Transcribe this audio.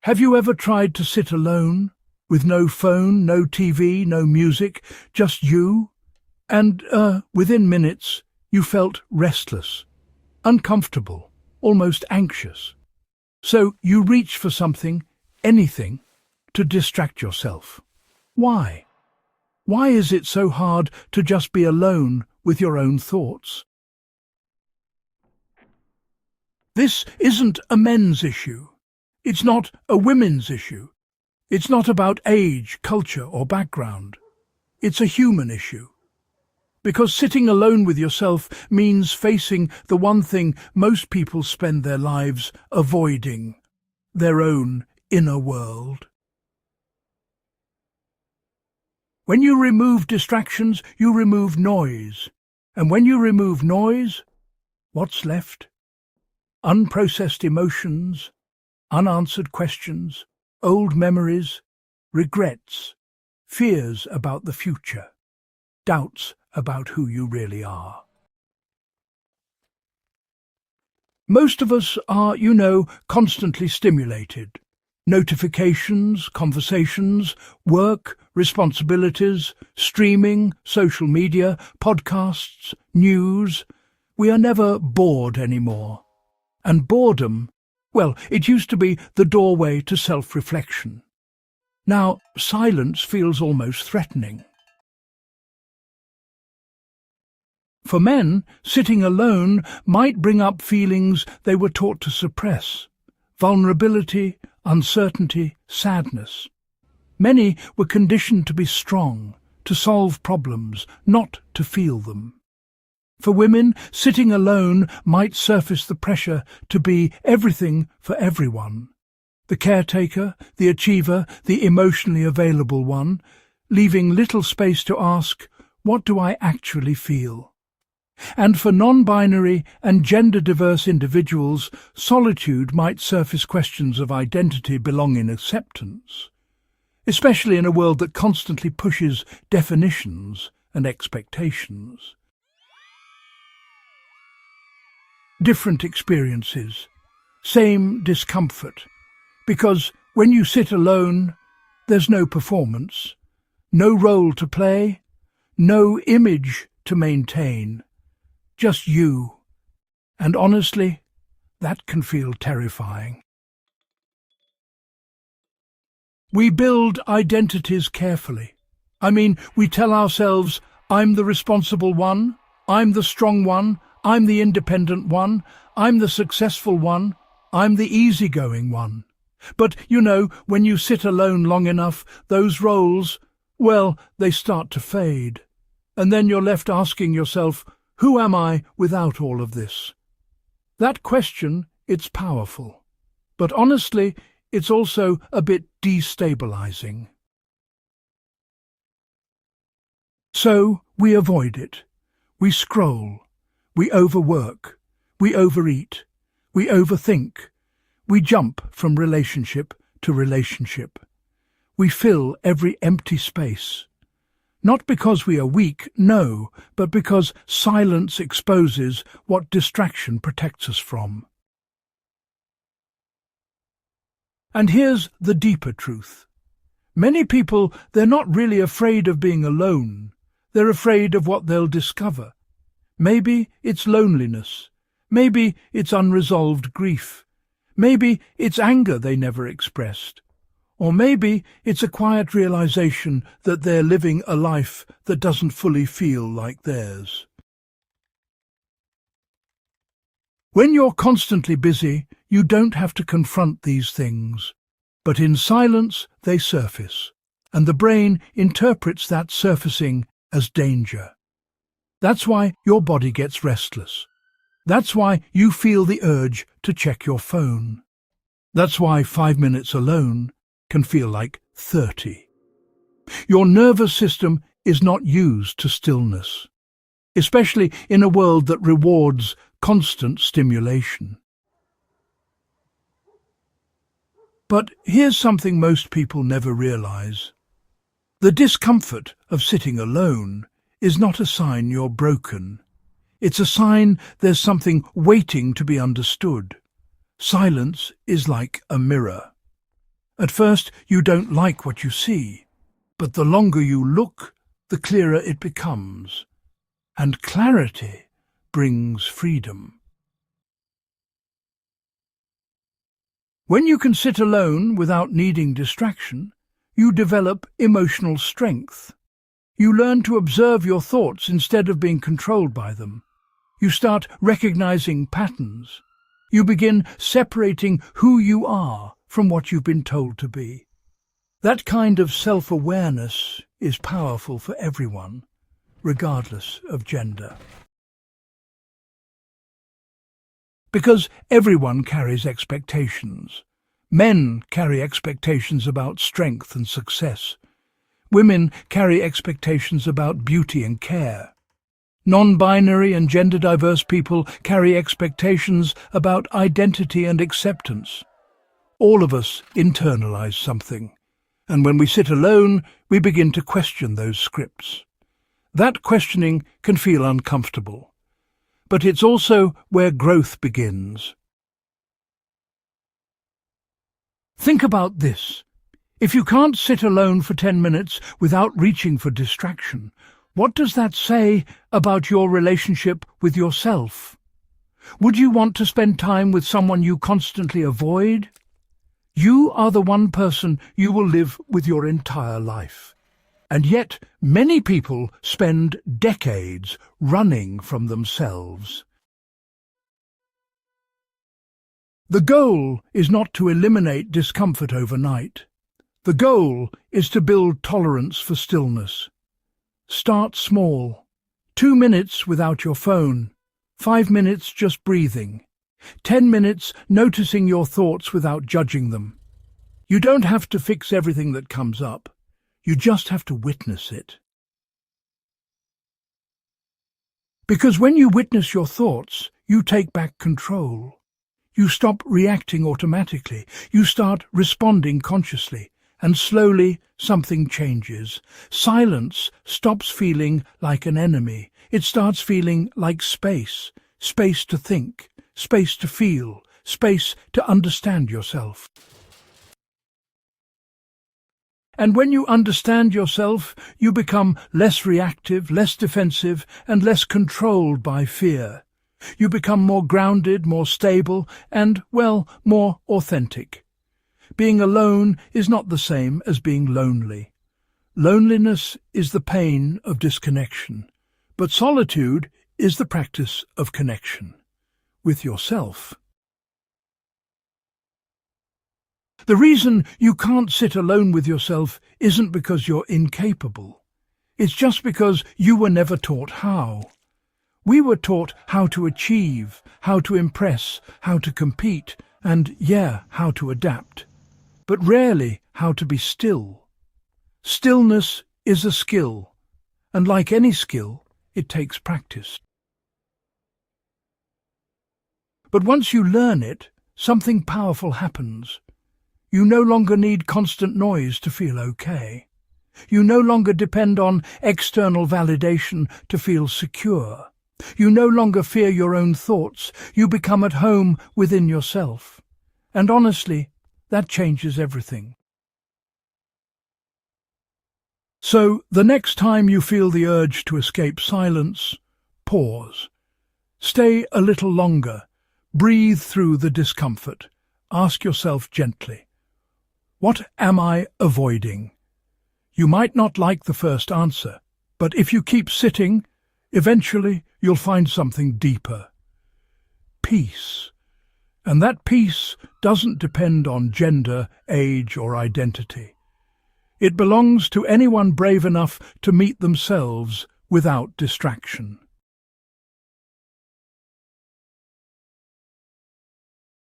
Have you ever tried to sit alone, with no phone, no TV, no music, just you? And, within minutes, you felt restless, uncomfortable, almost anxious. So you reach for something, anything, to distract yourself. Why? Why is it so hard to just be alone with your own thoughts? This isn't a men's issue. It's not a women's issue. It's not about age, culture, or background. It's a human issue. Because sitting alone with yourself means facing the one thing most people spend their lives avoiding, their own inner world. When you remove distractions, you remove noise. And when you remove noise, what's left? Unprocessed emotions, unanswered questions, old memories, regrets, fears about the future, doubts about who you really are. Most of us are, constantly stimulated. Notifications, conversations, work, responsibilities, streaming, social media, podcasts, news. We are never bored anymore. And boredom, well, it used to be the doorway to self-reflection. Now, silence feels almost threatening. For men, sitting alone might bring up feelings they were taught to suppress: vulnerability, uncertainty, sadness. Many were conditioned to be strong, to solve problems, not to feel them. For women, sitting alone might surface the pressure to be everything for everyone: the caretaker, the achiever, the emotionally available one, leaving little space to ask, what do I actually feel? And for non-binary and gender-diverse individuals, solitude might surface questions of identity, belonging, acceptance, especially in a world that constantly pushes definitions and expectations. Different experiences, same discomfort, because when you sit alone, there's no performance, no role to play, no image to maintain. Just you. And honestly, that can feel terrifying. We build identities carefully. We tell ourselves, I'm the responsible one, I'm the strong one, I'm the independent one, I'm the successful one, I'm the easygoing one. But, when you sit alone long enough, those roles, well, they start to fade. And then you're left asking yourself, who am I without all of this? That question, it's powerful. But honestly, it's also a bit destabilizing. So we avoid it. We scroll. We overwork. We overeat. We overthink. We jump from relationship to relationship. We fill every empty space. Not because we are weak, no, but because silence exposes what distraction protects us from. And here's the deeper truth. Many people, they're not really afraid of being alone. They're afraid of what they'll discover. Maybe it's loneliness. Maybe it's unresolved grief. Maybe it's anger they never expressed. Or maybe it's a quiet realization that they're living a life that doesn't fully feel like theirs. When you're constantly busy, you don't have to confront these things. But in silence, they surface, and the brain interprets that surfacing as danger. That's why your body gets restless. That's why you feel the urge to check your phone. That's why 5 minutes alone can feel like 30. Your nervous system is not used to stillness, especially in a world that rewards constant stimulation. But here's something most people never realize. The discomfort of sitting alone is not a sign you're broken. It's a sign there's something waiting to be understood. Silence is like a mirror. At first, you don't like what you see, but the longer you look, the clearer it becomes. And clarity brings freedom. When you can sit alone without needing distraction, you develop emotional strength. You learn to observe your thoughts instead of being controlled by them. You start recognizing patterns. You begin separating who you are from what you've been told to be. That kind of self-awareness is powerful for everyone, regardless of gender. Because everyone carries expectations. Men carry expectations about strength and success. Women carry expectations about beauty and care. Non-binary and gender-diverse people carry expectations about identity and acceptance. All of us internalize something, and when we sit alone, we begin to question those scripts. That questioning can feel uncomfortable, but it's also where growth begins. Think about this. If you can't sit alone for 10 minutes without reaching for distraction, what does that say about your relationship with yourself? Would you want to spend time with someone you constantly avoid? You are the one person you will live with your entire life. And yet, many people spend decades running from themselves. The goal is not to eliminate discomfort overnight. The goal is to build tolerance for stillness. Start small. 2 minutes without your phone. 5 minutes just breathing. 10 minutes noticing your thoughts without judging them. You don't have to fix everything that comes up. You just have to witness it. Because when you witness your thoughts, you take back control. You stop reacting automatically. You start responding consciously. And slowly, something changes. Silence stops feeling like an enemy. It starts feeling like space. Space to think. Space to feel. Space to understand yourself. And when you understand yourself, you become less reactive, less defensive, and less controlled by fear. You become more grounded, more stable, and, well, more authentic. Being alone is not the same as being lonely. Loneliness is the pain of disconnection, but solitude is the practice of connection with yourself. The reason you can't sit alone with yourself isn't because you're incapable. It's just because you were never taught how. We were taught how to achieve, how to impress, how to compete, and, how to adapt. But rarely how to be still. Stillness is a skill, and like any skill, it takes practice. But once you learn it, something powerful happens. You no longer need constant noise to feel okay. You no longer depend on external validation to feel secure. You no longer fear your own thoughts. You become at home within yourself. And honestly, that changes everything. So, the next time you feel the urge to escape silence, pause. Stay a little longer. Breathe through the discomfort. Ask yourself gently, what am I avoiding? You might not like the first answer, but if you keep sitting, eventually you'll find something deeper. Peace. And that peace doesn't depend on gender, age, or identity. It belongs to anyone brave enough to meet themselves without distraction.